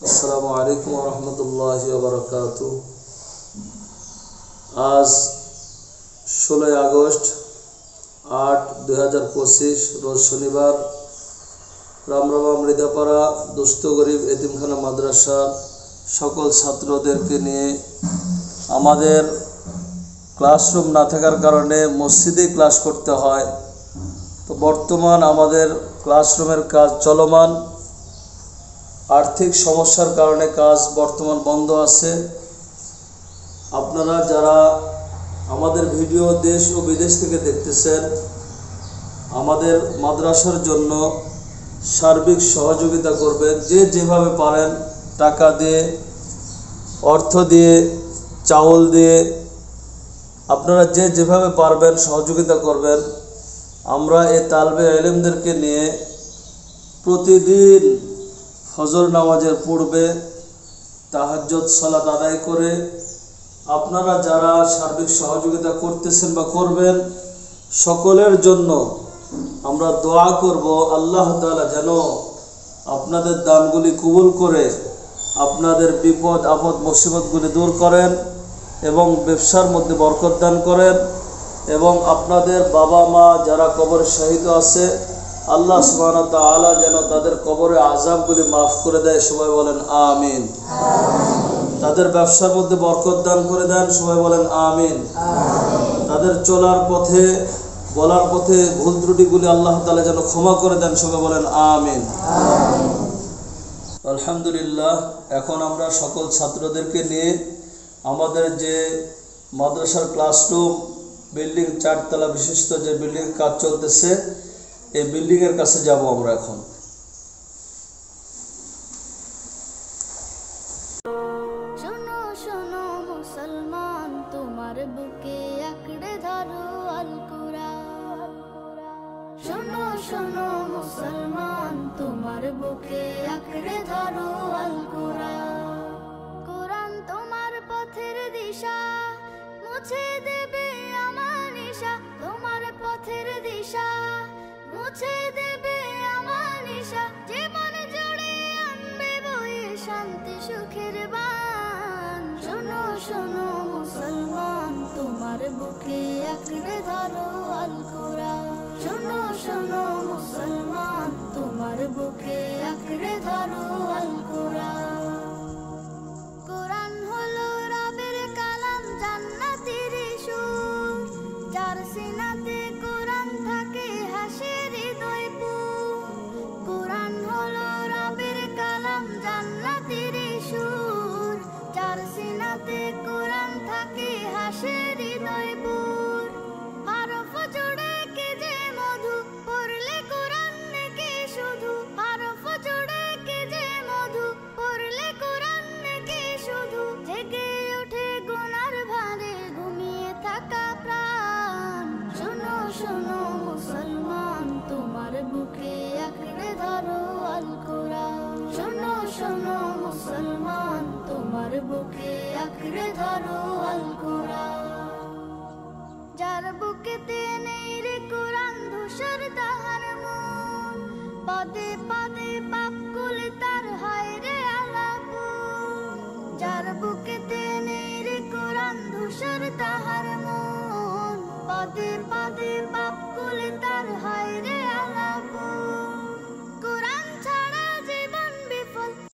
আসসালামু আলাইকুম ওয়া রাহমাতুল্লাহি ওয়া বারাকাতুহু। আজ 16 আগস্ট 2025 রোজ শনিবার রামরাবা মৃধাপাড়া দুস্থ গরিব এতিমখানা মাদ্রাসার সকল ছাত্রদেরকে নিয়ে আমাদের ক্লাসরুম না থাকার কারণে মসজিদেই ক্লাস করতে হয়। তো বর্তমান আমাদের ক্লাসরুমের কাজ চলমান, আর্থিক সমস্যার কারণে কাজ বর্তমান বন্ধ আছে। আপনারা যারা আমাদের ভিডিও দেশ ও বিদেশ থেকে দেখতেছেন, আমাদের মাদ্রাসার জন্য সার্বিক সহযোগিতা করবেন। যে যেভাবে পারেন, টাকা দিয়ে, অর্থ দিয়ে, চাউল দিয়ে, আপনারা যে যেভাবে পারবেন সহযোগিতা করবেন। আমরা এই তালবে ইলমদেরকে নিয়ে প্রতিদিন ফজর নামাজের পূর্বে তাহাজ্জুদ সালাত আদায় করে আপনারা যারা সার্বিক সহযোগিতা করতেছেন বা করবেন, সকলের জন্য আমরা দোয়া করব আল্লাহ তাআলা যেন আপনাদের দানগুলি কবুল করে আপনাদের বিপদ আপদ মুসিবতগুলি দূর করেন এবং ব্যবসার মধ্যে বরকত দান করেন এবং আপনাদের বাবা মা যারা কবরে শহীদ আছে আল্লাহ সুবহানাহু ওয়া তাআলা যেন তাদের কবরে আযাবগুলি মাফ করে দেয়। সবাই বলেন আমিন। তাদের ব্যবসার মধ্যে বরকত দান করে দেন। সবাই বলেন আমিন। তাদের চলার পথে, বলার পথে ভুল ত্রুটিগুলি আল্লাহ তাআলা যেন ক্ষমা করে দেন। সবাই বলেন আমিন। আলহামদুলিল্লাহ। এখন আমরা সকল ছাত্রদেরকে নিয়ে আমাদের যে মাদ্রাসার ক্লাসরুম বিল্ডিং 4 তলা বিশিষ্ট যে বিল্ডিং কাজ চলতেছে, এই বিল্ডিং এর কাছে যাব আমরা এখন। শোনো শোনো মুসলমান, তোমার বুকে আঁকড়ে ধরো আল কুরআন। শোনো শোনো মুসলমান, তোমার বুকে আঁকড়ে ধরো আল কুরআন। কুরআন তোমার পথের দিশা, মুছে দেবে আমার নিশা। তোমার পথের দিশা মুছে দেবে আমার নিশা। জীবন জুড়ে আনবে বয়ে শান্তি সুখের বান। শোনো শোনো মুসলমান, তোমার বুকে আঁকড়ে ধরো আল কুরআন। শোনো শোনো মুসলমান, তোমার বুকে আঁকড়ে ধরো আল কুরআন। কুরআন হলো রবের কালাম, জান্নাতের সুর। যার সিনাতে কুরআন থাকে হাসে হৃদয় পুর। কুরআন হলো রবের কালাম, জান্নাতের সুর। যার সিনাতে কুরআন থাকে হাসে হৃদয় পুর। হরফ জুড়ে কে যে মধু, পড়লে কুরআন নাকি শুধু। হরফ জুড়ে কে যে মধু, পড়লে কুরআন নাকি শুধু। জেগে ওঠে গুনার ভারে, ঘুমিয়ে থাকা প্রাণ। শোনো শোনো মুসলমান, তোমার বুকে আঁকড়ে ধরো আল কুরআন। শোনো শোনো মুসলমান, তোমার বুকে আঁকড়ে ধরো আল কুরআন। যার বুকেতে নেই রে কুরআন, ধূসর তাহার মন। পদে পদে পাপগুলি তার হয় রে আলাপন। যার বুকেতে নেই রে কুরআন, ধূসর তাহার মন। পদে পদে পাপগুলি তার হয় রে আলাপন।